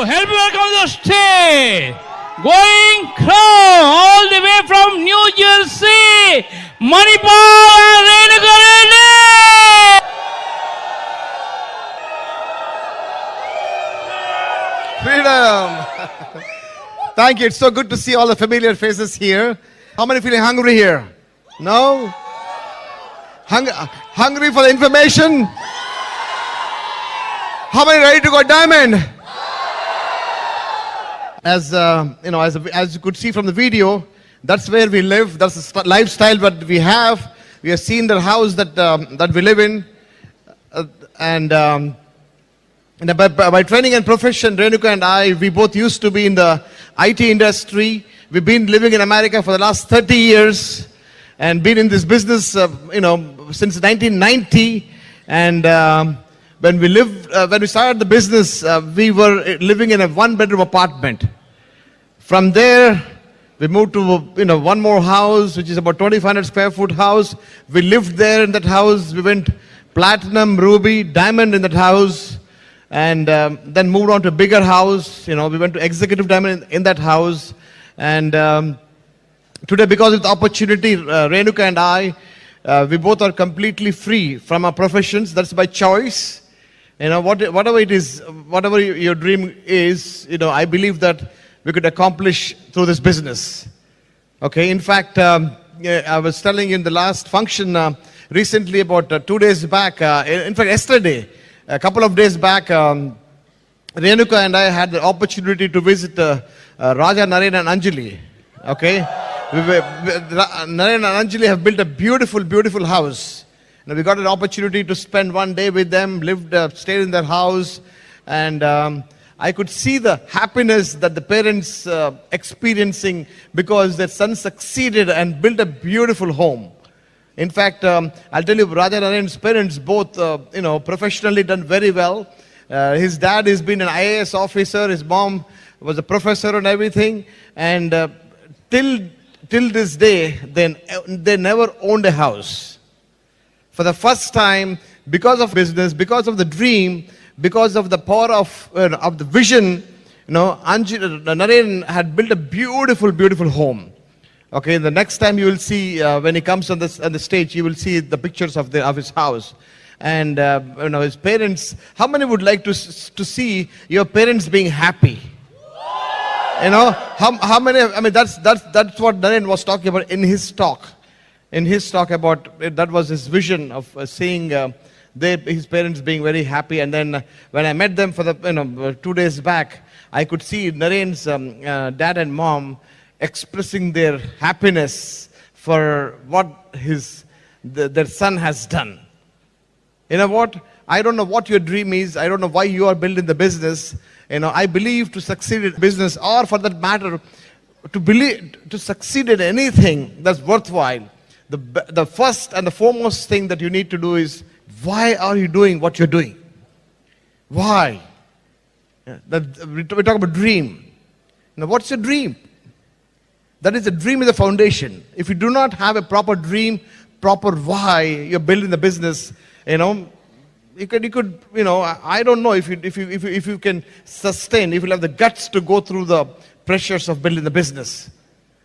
help me welcome the stage, going crown all the way from New Jersey, Manipur and Renuka. Freedom. Thank you. It's so good to see all the familiar faces here. How many feeling hungry here? No? Hungry for the information? How many ready to go diamond? As as you could see from the video, that's where we live. That's the lifestyle that we have. We have seen the house that we live in, by training and profession, Renuka and I, we both used to be in the IT industry. We've been living in America for the last 30 years and been in this business, since 1990. And when we started the business, we were living in a one-bedroom apartment. From there, we moved to one more house, which is about 2,500 square foot house. We lived there in that house. We went platinum, ruby, diamond in that house. And then moved on to a bigger house. We went to executive diamond in that house. And today, because of the opportunity, Renuka and I, we both are completely free from our professions. That's by choice. Whatever it is, whatever your dream is, I believe that we could accomplish through this business. Okay. In fact, I was telling you in the last function recently, about 2 days back. In fact, yesterday. A couple of days back, Renuka and I had the opportunity to visit Raja, Naren and Anjali. Okay, Naren and Anjali have built a beautiful, beautiful house. We got an opportunity to spend one day with them, stayed in their house, and I could see the happiness that the parents experiencing because their son succeeded and built a beautiful home. In fact, I'll tell you, Raja Naren's parents both, professionally done very well. His dad has been an IAS officer. His mom was a professor and everything. And till this day, they never owned a house. For the first time, because of business, because of the dream, because of the power of the vision, Naren had built a beautiful, beautiful home. Okay, the next time you will see, when he comes on the stage, you will see the pictures of his house. And, his parents, how many would like to see your parents being happy? How many, that's what Naren was talking about in his talk. In his talk about, that was his vision of seeing his parents being very happy. And then when I met them for the, 2 days back, I could see Naren's dad and mom expressing their happiness for what their son has done. You know what? I don't know what your dream is. I don't know why you are building the business. I believe to succeed in business, or for that matter, to succeed in anything that's worthwhile, the first and the foremost thing that you need to do is, why are you doing what you're doing? Why? We talk about dream. Now, what's your dream? That is, the dream is the foundation. If you do not have a proper dream, proper why you're building the business, you could, I don't know if you can sustain, if you have the guts to go through the pressures of building the business.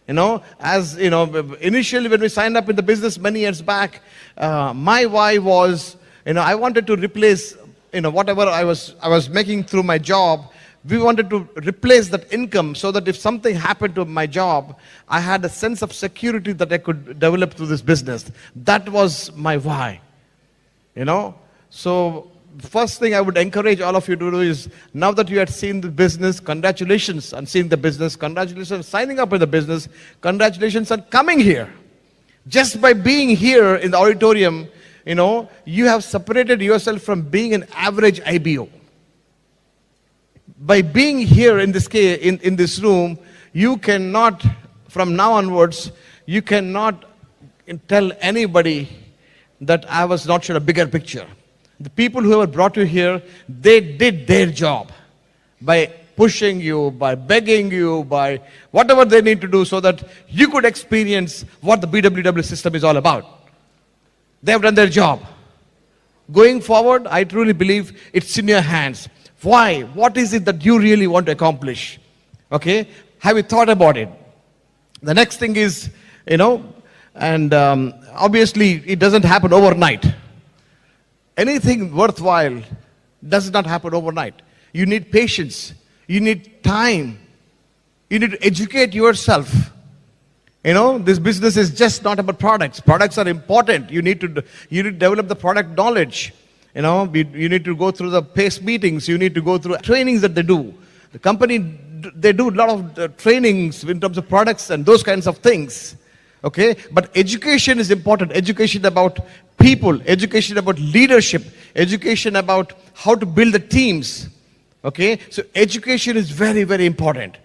Initially when we signed up in the business many years back, my why was, I wanted to replace, whatever I was making through my job. We wanted to replace that income so that if something happened to my job, I had a sense of security that I could develop through this business. That was my why. So first thing I would encourage all of you to do is, now that you had seen the business, congratulations on seeing the business, congratulations on signing up with the business, congratulations on coming here. Just by being here in the auditorium, you have separated yourself from being an average IBO. By being here in this room, you cannot, from now onwards, you cannot tell anybody that I was not sure a bigger picture. The people who have brought you here, they did their job by pushing you, by begging you, by whatever they need to do so that you could experience what the BWW system is all about. They have done their job. Going forward, I truly believe it's in your hands. Why? What is it that you really want to accomplish? Okay? Have you thought about it? The next thing is, and obviously it doesn't happen overnight. Anything worthwhile does not happen overnight. You need patience. You need time. You need to educate yourself. This business is just not about products. Products are important. You need to develop the product knowledge. You need to go through the PACE meetings. You need to go through trainings that they do. The company, they do a lot of trainings in terms of products and those kinds of things. Okay? But education is important. Education about people. Education about leadership. Education about how to build the teams. Okay? So education is very, very important.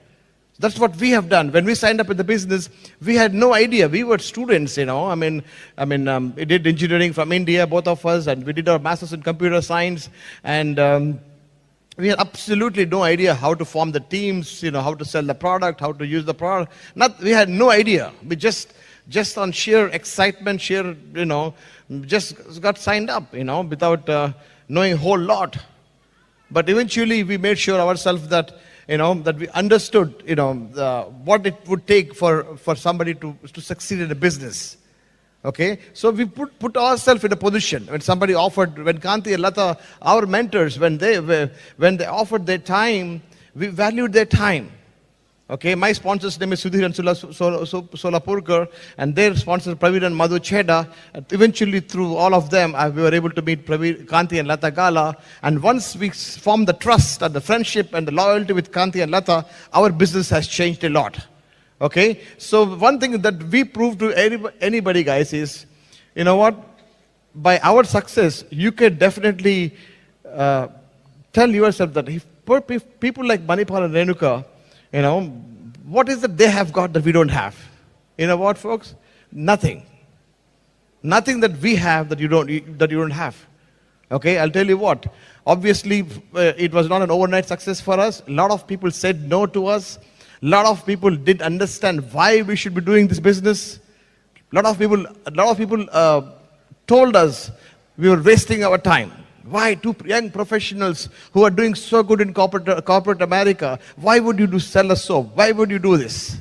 That's what we have done. When we signed up in the business, we had no idea. We were students, we did engineering from India, both of us, and we did our masters in computer science. And we had absolutely no idea how to form the teams, how to sell the product, how to use the product. We had no idea. We just on sheer excitement, just got signed up, without knowing a whole lot. But eventually, we made sure ourselves that that we understood, what it would take for somebody to succeed in a business. Okay? So we put ourselves in a position when somebody offered, when Kanti and Lata, our mentors, when they offered their time, we valued their time. Okay? My sponsors' name is Sudhir and Solapurkar, and their sponsors Praveen and Madhu Cheda. And eventually, through all of them, we were able to meet Kanti and Lata Gala. And once we formed the trust and the friendship and the loyalty with Kanti and Lata, our business has changed a lot. Okay? So one thing that we prove to anybody, guys, is, by our success, you can definitely tell yourself that if people like Manipal and Renuka, what is it they have got that we don't have? You know what, folks? Nothing. Nothing that we have that you don't have. Okay, I'll tell you what. Obviously, it was not an overnight success for us. A lot of people said no to us. A lot of people didn't understand why we should be doing this business. A lot of people told us we were wasting our time. Why? Two young professionals who are doing so good in corporate America, why would you sell a soap? Why would you do this?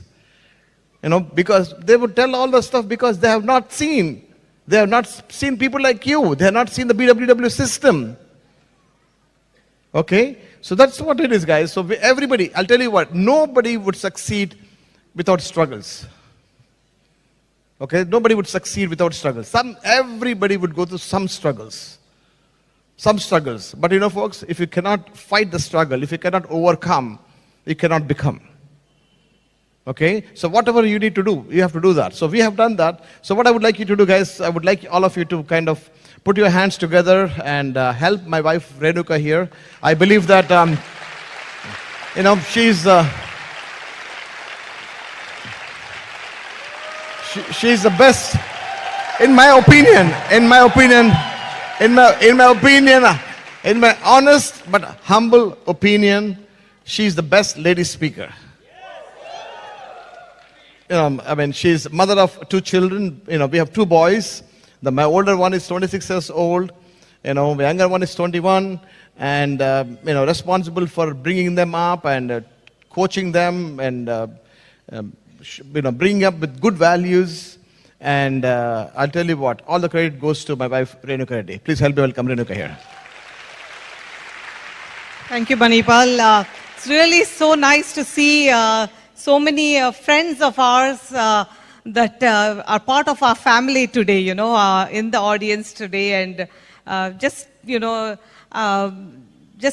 Because they would tell all the stuff because they have not seen people like you. They have not seen the BWW system. Okay? So that's what it is, guys. So everybody, I'll tell you what, nobody would succeed without struggles. Okay? Nobody would succeed without struggles. Everybody would go through some struggles. Some struggles. But folks, if you cannot fight the struggle, if you cannot overcome, you cannot become. Okay? So whatever you need to do, you have to do that. So we have done that. So what I would like you to do, guys, I would like all of you to kind of put your hands together and help my wife, Renuka, here. I believe that, she's the best, in my honest but humble opinion, she's the best lady speaker. She's mother of 2 children. We have 2 boys. My older one is 26 years old. My younger one is 21. And, responsible for bringing them up and coaching them and, bringing up with good values. And I'll tell you what, all the credit goes to my wife, Renuka Reddy. Please help me welcome Renuka here. Thank you, Manipal. It's really so nice to see so many friends of ours that are part of our family today, in the audience today. And just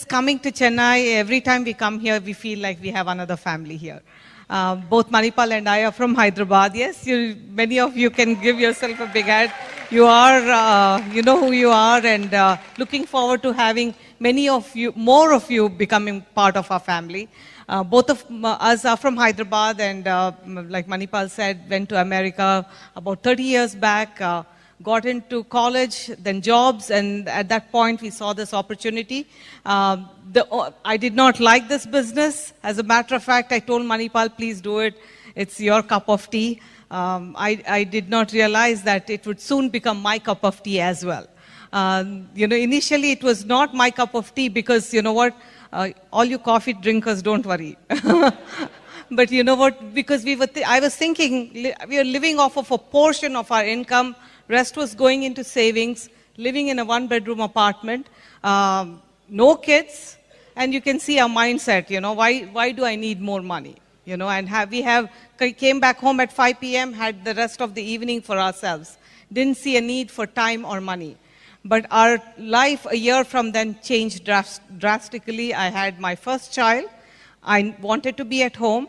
coming to Chennai, every time we come here, we feel like we have another family here. Both Manipal and I are from Hyderabad. Yes, many of you can give yourself a big hand. You are, you know who you are, and looking forward to having more of you becoming part of our family. Both of us are from Hyderabad, and like Manipal said, went to America about 30 years back, got into college, then jobs, and at that point we saw this opportunity. I did not like this business. As a matter of fact, I told Manipal, please do it. It's your cup of tea. I did not realize that it would soon become my cup of tea as well. Initially it was not my cup of tea because, you know what, all you coffee drinkers, don't worry. But you know what? Because I was thinking, we are living off of a portion of our income. Rest was going into savings, living in a one-bedroom apartment, no kids, and you can see our mindset, why do I need more money? And came back home at 5 p.m., had the rest of the evening for ourselves. Didn't see a need for time or money. But our life a year from then changed drastically. I had my first child. I wanted to be at home.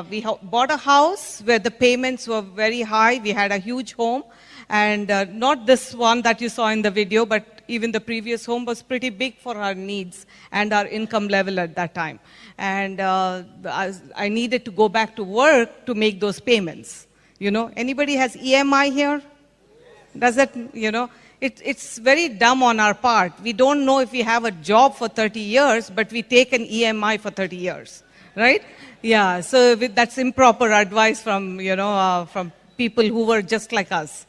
We bought a house where the payments were very high. We had a huge home. And not this one that you saw in the video, but even the previous home was pretty big for our needs and our income level at that time. And I needed to go back to work to make those payments. Anybody has EMI here? Does that, it's very dumb on our part. We don't know if we have a job for 30 years, but we take an EMI for 30 years, right? Yeah, so that's improper advice from, from people who were just like us,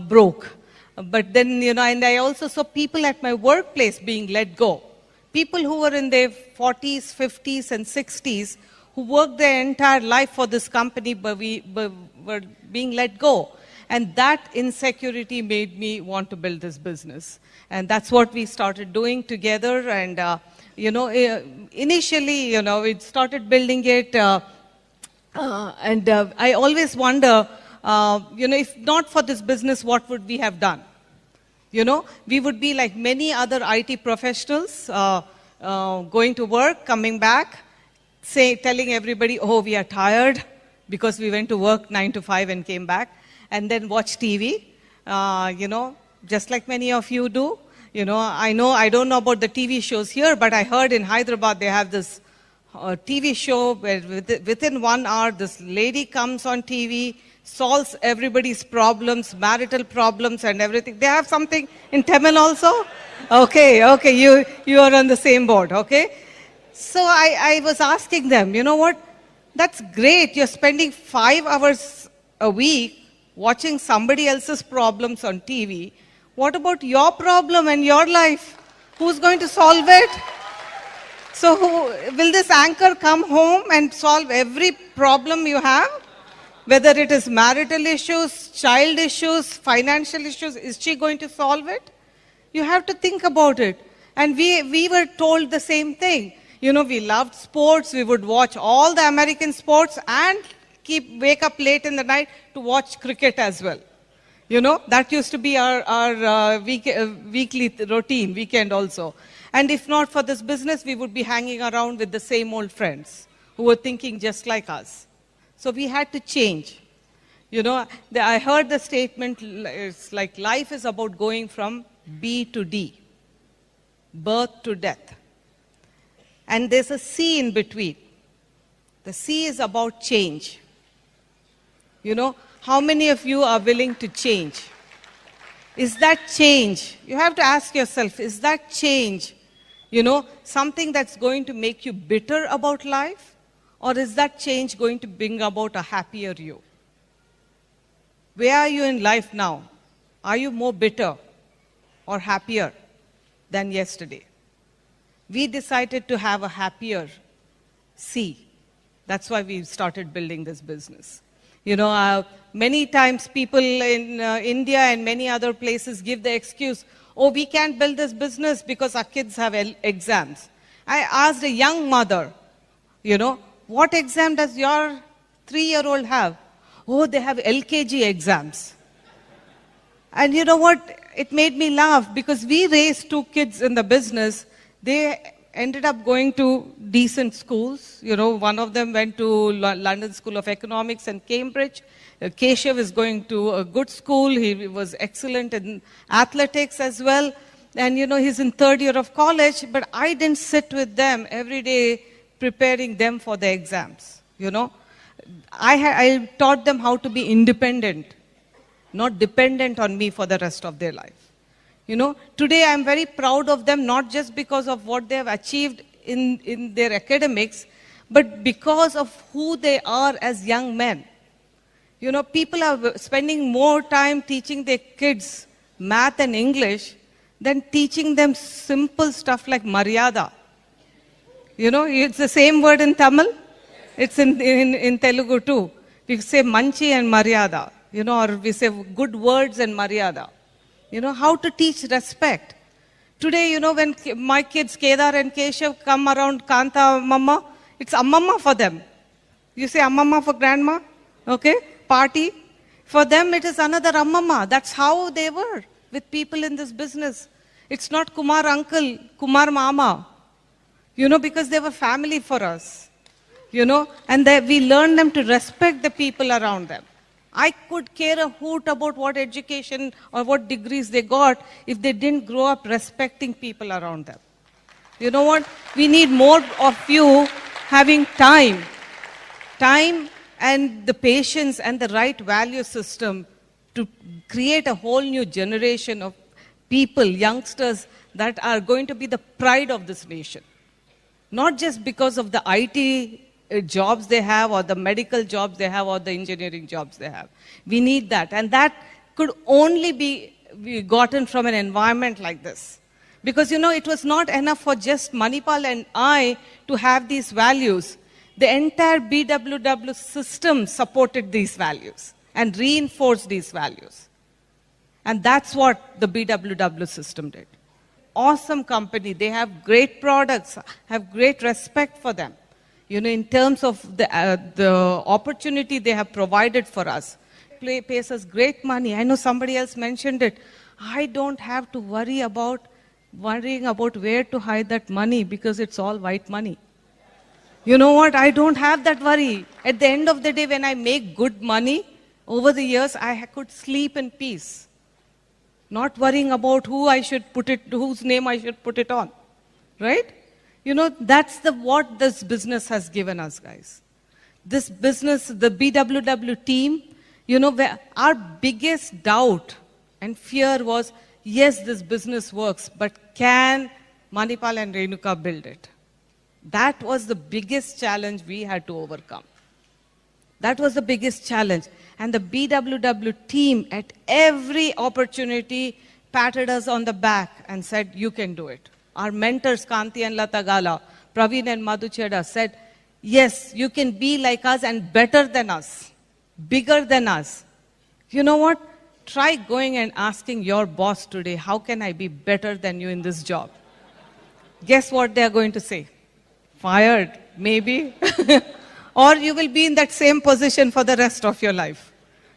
broke. But then, and I also saw people at my workplace being let go. People who were in their 40s, 50s, and 60s, who worked their entire life for this company, but were being let go. And that insecurity made me want to build this business. And that's what we started doing together. And, initially, we started building it. I always wonder, if not for this business, what would we have done? We would be like many other IT professionals, going to work, coming back, telling everybody, oh, we are tired because we went to work 9 to 5 and came back, and then watch TV, just like many of you do. I don't know about the TV shows here, but I heard in Hyderabad they have this TV show where within 1 hour this lady comes on TV, solves everybody's problems, marital problems and everything. They have something in Tamil also? Okay, you are on the same board, okay? So I was asking them, what? That's great. You're spending 5 hours a week watching somebody else's problems on TV. What about your problem and your life? Who's going to solve it? So will this anchor come home and solve every problem you have? Whether it is marital issues, child issues, financial issues, is she going to solve it? You have to think about it. And we were told the same thing. We loved sports. We would watch all the American sports and wake up late in the night to watch cricket as well. That used to be our weekly routine, weekend also. And if not for this business, we would be hanging around with the same old friends who were thinking just like us. So we had to change. I heard the statement, it's like life is about going from B to D, birth to death. And there's a C in between. The C is about change. How many of you are willing to change? Is that change? You have to ask yourself, is that change, something that's going to make you bitter about life? Or is that change going to bring about a happier you? Where are you in life now? Are you more bitter or happier than yesterday? We decided to have a happier C. That's why we started building this business. Many times people in India and many other places give the excuse, oh, we can't build this business because our kids have exams. I asked a young mother, what exam does your 3-year-old have? Oh, they have LKG exams. And you know what? It made me laugh because we raised 2 kids in the business. They ended up going to decent schools. One of them went to London School of Economics and Cambridge. Keshav is going to a good school. He was excellent in athletics as well. And, he's in 3rd year of college. But I didn't sit with them every day preparing them for the exams. I taught them how to be independent, not dependent on me for the rest of their life. Today I'm very proud of them, not just because of what they have achieved in their academics, but because of who they are as young men. People are spending more time teaching their kids math and English than teaching them simple stuff like maryada. You know, it's the same word in Tamil. It's in Telugu too. We say manchi and maryada, you know, or we say good words and maryada. You know, how to teach respect. Today, you know, when my kids, Kedar and Keshav, come around Kanta Mama, it's Ammamma for them. You say Ammamma for grandma, okay? Party. For them, it is another Ammamma. That's how they were with people in this business. It's not Kumar uncle, Kumar mama. You know, because they were family for us. You know, and we learned them to respect the people around them. I could care a hoot about what education or what degrees they got if they didn't grow up respecting people around them. You know what? We need more of you having time and the patience and the right value system to create a whole new generation of people, youngsters, that are going to be the pride of this nation. Not just because of the IT jobs they have or the medical jobs they have or the engineering jobs they have. We need that. And that could only be gotten from an environment like this. Because, you know, it was not enough for just Manipal and I to have these values. The entire BWW system supported these values and reinforced these values. And that's what the BWW system did. Awesome company. They have great products, have great respect for them. You know, in terms of the opportunity they have provided for us. Pays us great money. I know somebody else mentioned it. I don't have to worrying about where to hide that money because it's all white money. You know what? I don't have that worry. At the end of the day, when I make good money, over the years, I could sleep in peace. Not worrying about whose name I should put it on. Right? You know, that's what this business has given us, guys. This business, the BWW team, you know, our biggest doubt and fear was, yes, this business works, but can Manipal and Renuka build it? That was the biggest challenge we had to overcome. That was the biggest challenge. And the BWW team at every opportunity patted us on the back and said, you can do it. Our mentors, Kanti and Lata Gala, Praveen and Madhu Cheda, said, yes, you can be like us and better than us, bigger than us. You know what? Try going and asking your boss today, how can I be better than you in this job? Guess what they are going to say? Fired, maybe. Or you will be in that same position for the rest of your life.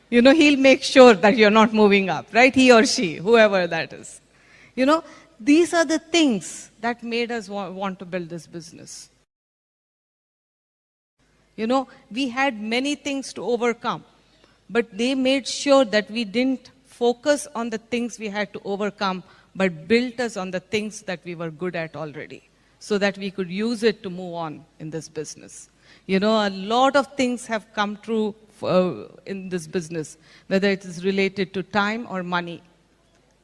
You know, he'll make sure that you're not moving up, right? He or she, whoever that is. You know, these are the things that made us want to build this business. You know, we had many things to overcome, but they made sure that we didn't focus on the things we had to overcome, but built us on the things that we were good at already, so that we could use it to move on in this business. You know, a lot of things have come true in this business, whether it is related to time or money.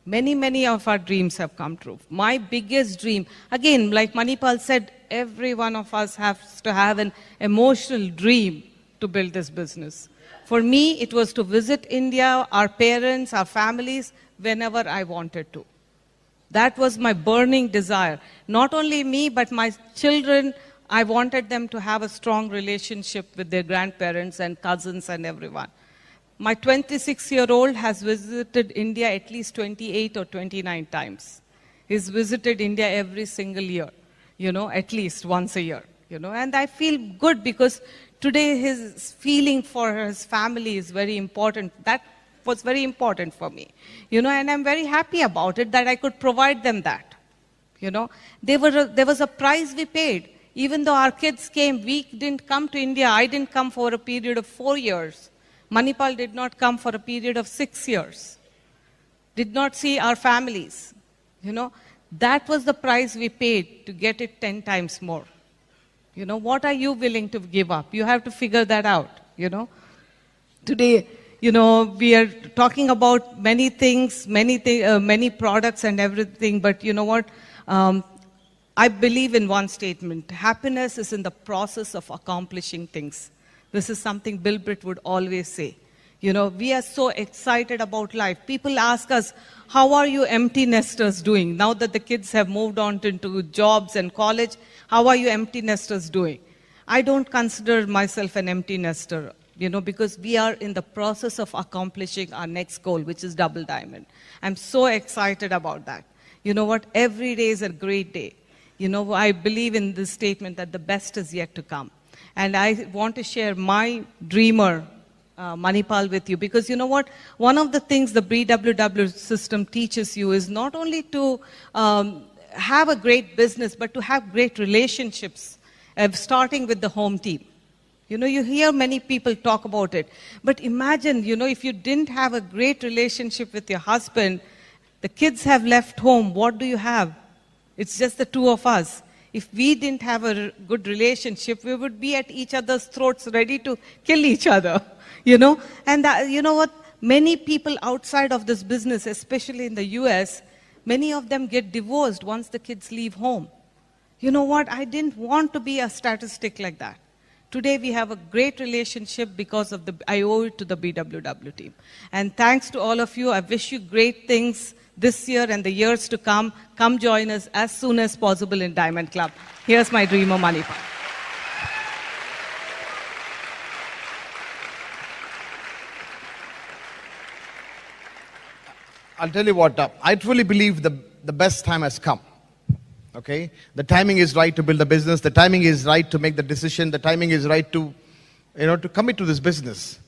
Many of our dreams have come true. My biggest dream, again, like Manipal said, every one of us has to have an emotional dream to build this business. For me, it was to visit India, our parents, our families, whenever I wanted to. That was my burning desire. Not only me, but my children, I wanted them to have a strong relationship with their grandparents and cousins and everyone. My 26-year-old has visited India at least 28 or 29 times. He's visited India every single year, you know, at least once a year, you know. And I feel good because today his feeling for his family is very important. That was very important for me, you know, and I'm very happy about it that I could provide them that, you know. There was a price we paid. Even though our kids came, we didn't come to India. I didn't come for a period of 4 years. Manipal did not come for a period of 6 years. Did not see our families. You know, that was the price we paid to get it 10 times more. You know, what are you willing to give up? You have to figure that out, you know. Today, you know, we are talking about many things, many products and everything, but you know what? I believe in one statement. Happiness is in the process of accomplishing things. This is something Bill Britt would always say. You know, we are so excited about life. People ask us, how are you empty nesters doing? Now that the kids have moved on into jobs and college, how are you empty nesters doing? I don't consider myself an empty nester, you know, because we are in the process of accomplishing our next goal, which is double diamond. I'm so excited about that. You know what? Every day is a great day. You know, I believe in this statement that the best is yet to come. And I want to share my dreamer, Manipal, with you, because you know what? One of the things the BWW system teaches you is not only to have a great business, but to have great relationships, starting with the home team. You know, you hear many people talk about it, but imagine, you know, if you didn't have a great relationship with your husband, the kids have left home, what do you have? It's just the two of us. If we didn't have a good relationship, we would be at each other's throats ready to kill each other, you know. And you know what? Many people outside of this business, especially in the US, many of them get divorced once the kids leave home. You know what? I didn't want to be a statistic like that. Today we have a great relationship because of I owe it to the BWW team. And thanks to all of you. I wish you great things this year and the years to come. Come join us as soon as possible in Diamond Club. Here's my dreamer, Manipal. I'll tell you what, I truly believe the best time has come. Okay? The timing is right to build a business. The timing is right to make the decision. The timing is right to, you know, to commit to this business.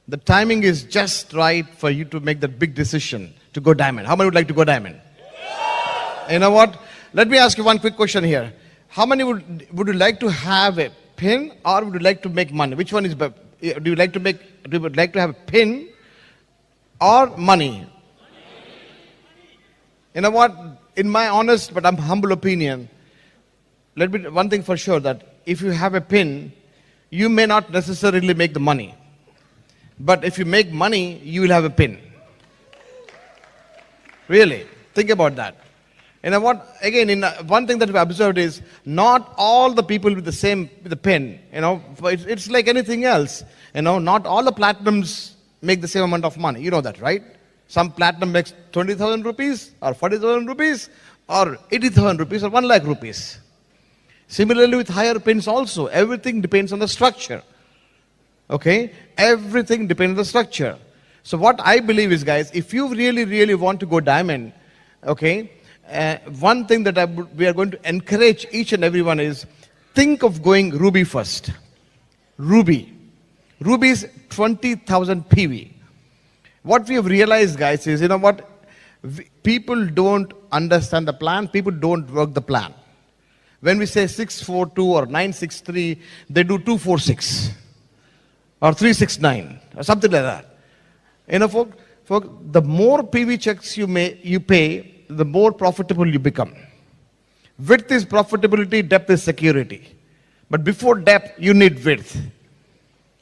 The timing is just right for you to make that big decision to go diamond. How many would like to go diamond? Yeah. You know what? Let me ask you one quick question here. How many would you like to have a pin, or would you like to make money? Which one is better? Do you like to have a pin or money? You know what? In my honest but humble opinion, one thing for sure, that if you have a pin, you may not necessarily make the money. But if you make money, you will have a pin. Really, think about that. You know what? Again, one thing that we observed is not all the people with the pin. You know, it's like anything else. You know, not all the platinums make the same amount of money. You know that, right? Some platinum makes 20,000 rupees, or 40,000 rupees, or 80,000 rupees, or 1 lakh rupees. Similarly with higher pins also, everything depends on the structure. Okay? Everything depends on the structure. So what I believe is, guys, if you really, really want to go diamond, okay, one thing that we are going to encourage each and everyone is, think of going ruby first. Ruby. Ruby is 20,000 PV. What we have realized, guys, is, you know what? People don't understand the plan. People don't work the plan. When we say 642 or 963, they do 246 or 369 or something like that. You know, folks, the more PV checks you pay, the more profitable you become. Width is profitability, depth is security. But before depth, you need width.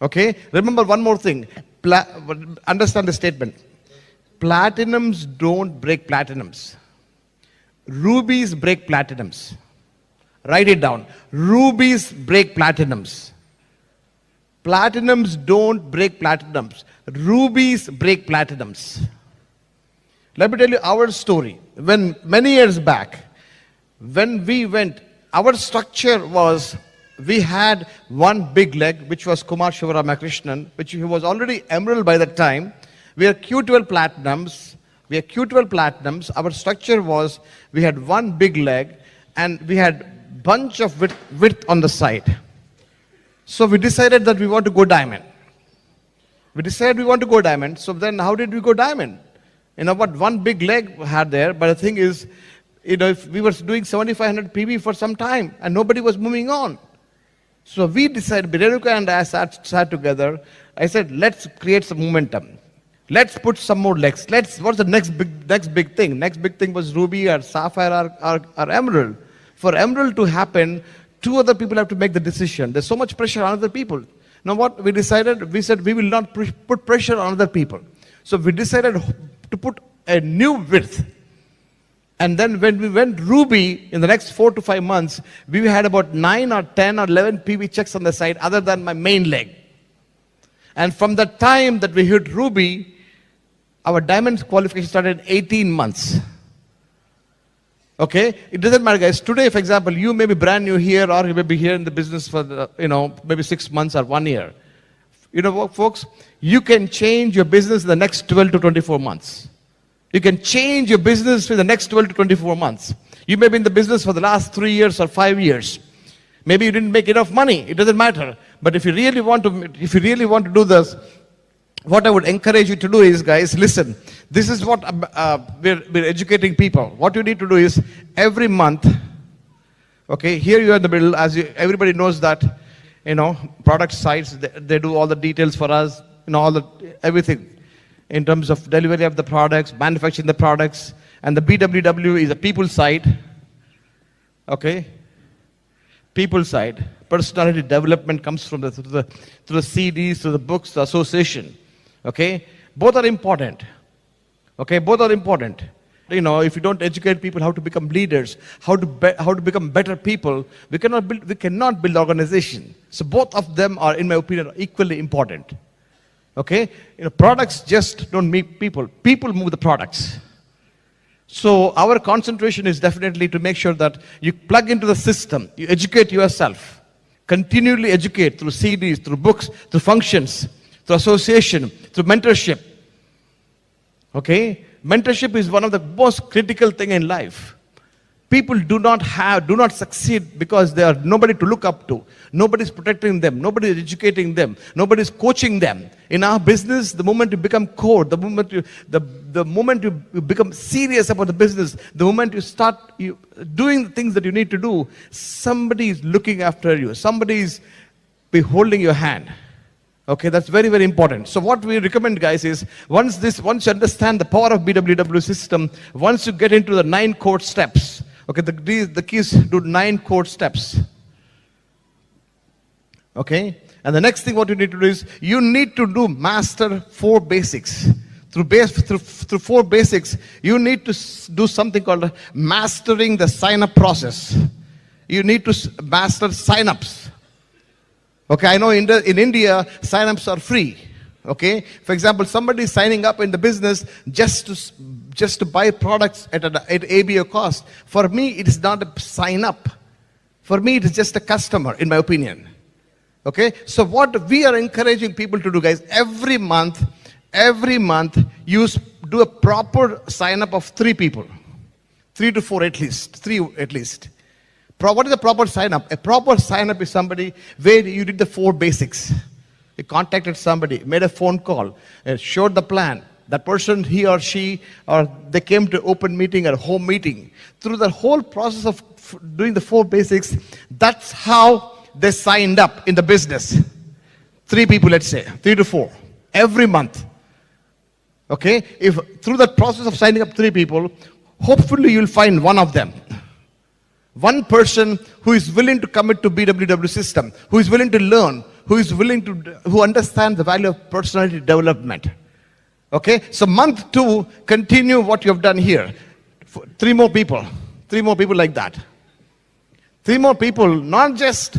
Okay? Remember one more thing. Understand the statement. Platinums don't break platinums. Rubies break platinums. Write it down. Rubies break platinums. Platinums don't break platinums. Rubies break platinums. Let me tell you our story. When many years back, when we went, our structure was, we had one big leg, which was Kumar Shivaramakrishnan, which he was already emerald by that time. We are Q12 platinums. Our structure was, we had one big leg, and we had bunch of width on the side. So we decided that we want to go diamond. So then how did we go diamond? You know what? One big leg had there, but the thing is, you know, if we were doing 7,500 PV for some time, and nobody was moving on. So we decided, Renuka and I sat together. I said, let's create some momentum. Let's put some more legs. What's the next big thing? Next big thing was ruby or sapphire or emerald. For emerald to happen, 2 other people have to make the decision. There's so much pressure on other people. Now what we decided? We said we will not put pressure on other people. So we decided to put a new width. And then when we went ruby, in the next 4 to 5 months, we had about 9 or 10 or 11 PV checks on the side other than my main leg. And from the time that we hit Ruby, our diamond qualification started in 18 months. Okay? It doesn't matter, guys. Today, for example, you may be brand new here, or you may be here in the business for, maybe 6 months or 1 year. You know what, folks? You can change your business in the next 12 to 24 months. You can change your business in the next 12 to 24 months. You may be in the business for the last 3 years or 5 years. Maybe you didn't make enough money. It doesn't matter. But if you really want to do this, what I would encourage you to do is, guys, listen. This is what we're educating people. What you need to do is every month. Okay, here you are in the middle. Everybody knows that, product sites. They do all the details for us. Everything in terms of delivery of the products, manufacturing the products, and the BWW is a people side. Okay. People side, personality development comes from through the CDs, through the books, the association. Okay, both are important. Okay, both are important. If you don't educate people how to become leaders, how to become better people, we cannot build organization. So both of them are, in my opinion, equally important. Okay, products just don't meet people. People move the products. So our concentration is definitely to make sure that you plug into the system, you educate yourself, continually educate through CDs, through books, through functions, through association, through mentorship. Okay? Mentorship is one of the most critical thing in life. People do not succeed because they are nobody to look up to. Nobody's protecting them. Nobody's educating them. Nobody's coaching them. In our business, the moment you become core, the moment you become serious about the business, the moment you start doing the things that you need to do, somebody is looking after you. Somebody is holding your hand. Okay, that's very, very important. So what we recommend, guys, is once you understand the power of BWW system, once you get into the 9 core steps, okay, the keys do 9 core steps. Okay, and the next thing what you need to do is you need to master 4 basics. Through 4 basics, you need to do something called mastering the sign-up process. You need to master sign-ups. Okay, I know in India, sign-ups are free. Okay, for example, somebody is signing up in the business just to buy products at ABO cost. For me, it is not a sign-up. For me, it is just a customer, in my opinion. Okay, so what we are encouraging people to do, guys, every month, you do a proper sign-up of 3 people. 3 to 4 at least. 3 at least. What is a proper sign-up? A proper sign-up is somebody where you did the 4 basics. You contacted somebody, made a phone call, showed the plan. That person, he or she, or they came to open meeting or home meeting. Through the whole process of doing the 4 basics, that's how they signed up in the business. 3 people, let's say, 3 to 4, every month. Okay? If through that process of signing up 3 people, hopefully you'll find one of them. One person who is willing to commit to BWW system, who is willing to learn, who understands the value of personality development. Okay, so month 2, continue what you have done here. 3 more people like that. 3 more people, not just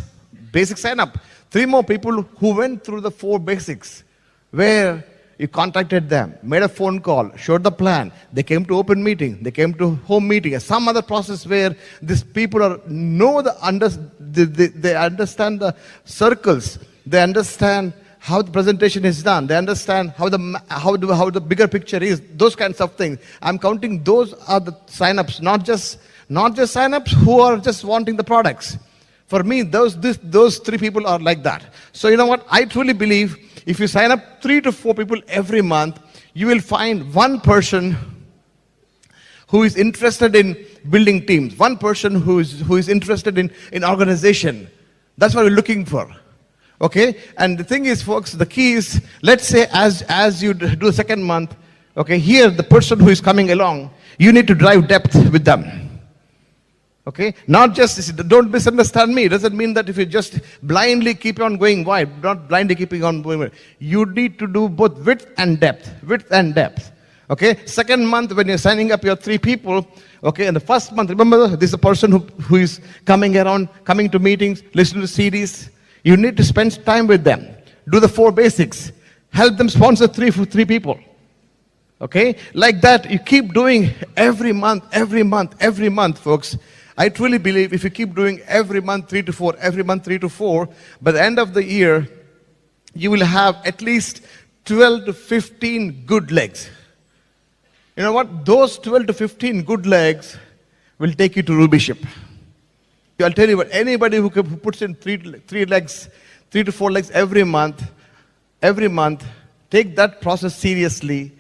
basic sign up. 3 more people who went through the 4 basics, where you contacted them, made a phone call, showed the plan. They came to open meeting. They came to home meeting. Or some other process where these people they understand the circles. They understand how the presentation is done. They understand how the bigger picture is. Those kinds of things. I'm counting those are the sign-ups, not just sign-ups who are just wanting the products. For me, those 3 people are like that. So you know what? I truly believe if you sign up 3 to 4 people every month, you will find one person who is interested in building teams, one person who is interested in organization. That's what we're looking for. Okay? And the thing is, folks, the key is, let's say as you do the 2nd month, okay, here the person who is coming along, you need to drive depth with them. Okay, not just, don't misunderstand me. It doesn't mean that if you just blindly keep on going wide, not blindly keeping on going wide. You need to do both width and depth. Okay, 2nd month when you're signing up your 3 people, okay, and the 1st month, remember, this is a person who is coming around, coming to meetings, listening to CDs. You need to spend time with them. Do the 4 basics. Help them sponsor three people. Okay? Like that, you keep doing every month, folks. I truly believe if you keep doing every month 3 to 4, every month 3 to 4, by the end of the year, you will have at least 12 to 15 good legs. You know what? Those 12 to 15 good legs will take you to rubyship. I'll tell you what, anybody who puts in three legs, 3 to 4 legs every month, take that process seriously,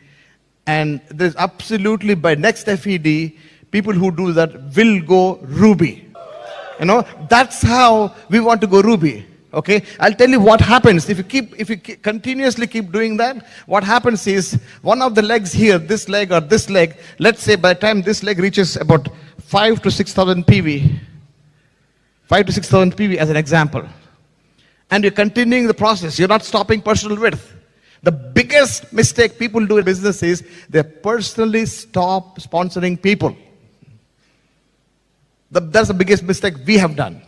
and there's absolutely, by next FED, people who do that will go ruby. You know, that's how we want to go ruby. Okay, I'll tell you what happens if you continuously keep doing that. What happens is one of the legs here, this leg or this leg, let's say by the time this leg reaches about 5 to 6,000 PV, 5 to 6,000 PV as an example, and you're continuing the process, you're not stopping personal width. The biggest mistake people do in business is they personally stop sponsoring people. That's the biggest mistake we have done.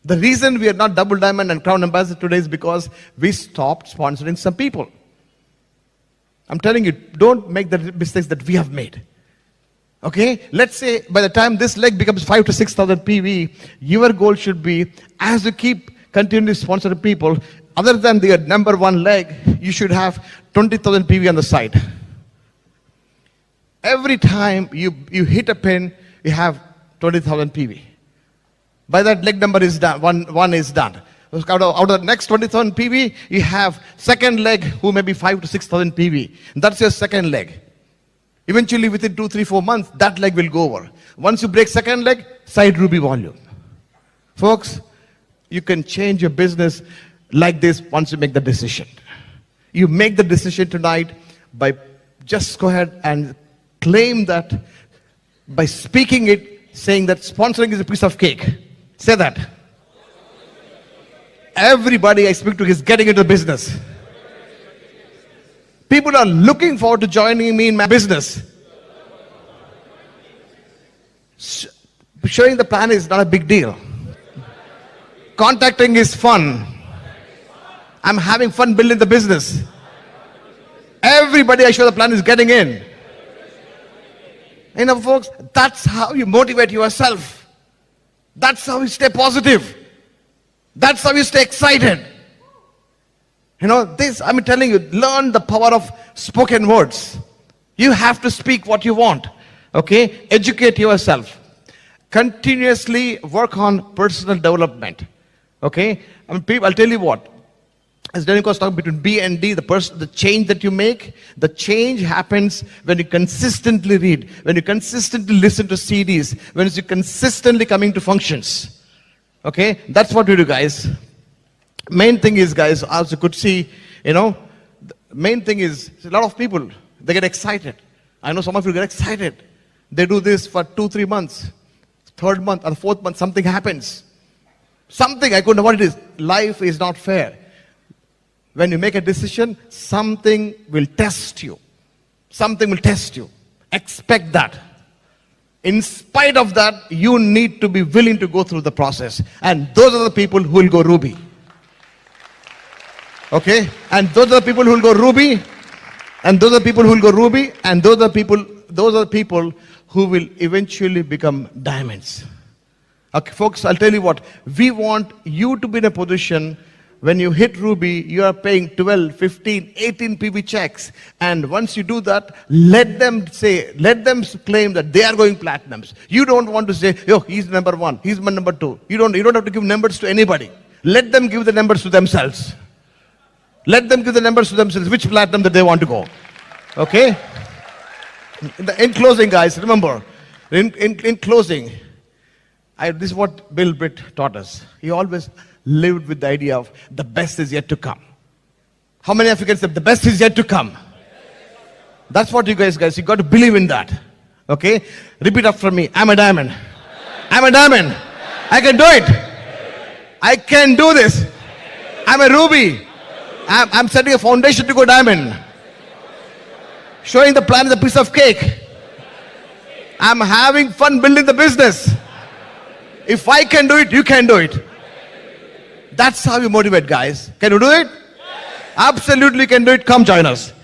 The reason we are not double diamond and crown ambassador today is because we stopped sponsoring some people. I'm telling you, don't make the mistakes that we have made. Okay? Let's say by the time this leg becomes 5 to 6,000 PV, your goal should be, as you keep continuing sponsoring people, other than the number one leg, you should have 20,000 PV on the side. Every time you hit a pin, you have 20,000 PV. By that, leg number is done. One is done. Out of the next 20,000 PV, you have second leg who may be 5 to 6,000 PV. That's your second leg. Eventually, within 2, 3, 4 months, that leg will go over. Once you break second leg, side ruby volume. Folks, you can change your business like this once you make the decision. You make the decision tonight by just go ahead and claim that by speaking it, saying that sponsoring is a piece of cake. Say that. Everybody I speak to is getting into business. People are looking forward to joining me in my business. Showing the plan is not a big deal. Contacting is fun. I'm having fun building the business. Everybody I show the plan is getting in. You know, folks, that's how you motivate yourself. That's how you stay positive. That's how you stay excited. You know, this, I'm telling you, learn the power of spoken words. You have to speak what you want. Okay? Educate yourself. Continuously work on personal development. Okay? I mean, people, I'll tell you what. As Daniel was talking between B and D, the change that you make, the change happens when you consistently read, when you consistently listen to CDs, when you're consistently coming to functions. Okay? That's what we do, guys. Main thing is, guys, as you could see, you know, the main thing is, a lot of people, they get excited. I know some of you get excited. They do this for 2, 3 months. Third month or fourth month, something happens. Something, I couldn't know what it is. Life is not fair. When you make a decision, something will test you. Something will test you. Expect that. In spite of that, you need to be willing to go through the process. And those are the people who will go ruby. Okay? And those are the people who will go ruby. And those are the people who will go ruby. And those are the people who will eventually become diamonds. Okay, folks, I'll tell you what. We want you to be in a position when you hit ruby, you are paying 12, 15, 18 PV checks. And once you do that, let them claim that they are going platinums. You don't want to say, yo, he's number one, he's my number two. You don't have to give numbers to anybody. Let them give the numbers to themselves. Let them give the numbers to themselves, which platinum that they want to go. Okay? In closing, guys, remember, in closing, this is what Bill Britt taught us. He always lived with the idea of the best is yet to come. How many of you can say the best is yet to come? That's what you guys, you got to believe in that. Okay? Repeat after me. I'm a diamond. I'm a diamond. I can do it. I can do this. I'm a ruby. I'm setting a foundation to go diamond. Showing the plan is a piece of cake. I'm having fun building the business. If I can do it, you can do it. That's how you motivate, guys. Can you do it? Absolutely can do it. Come join us.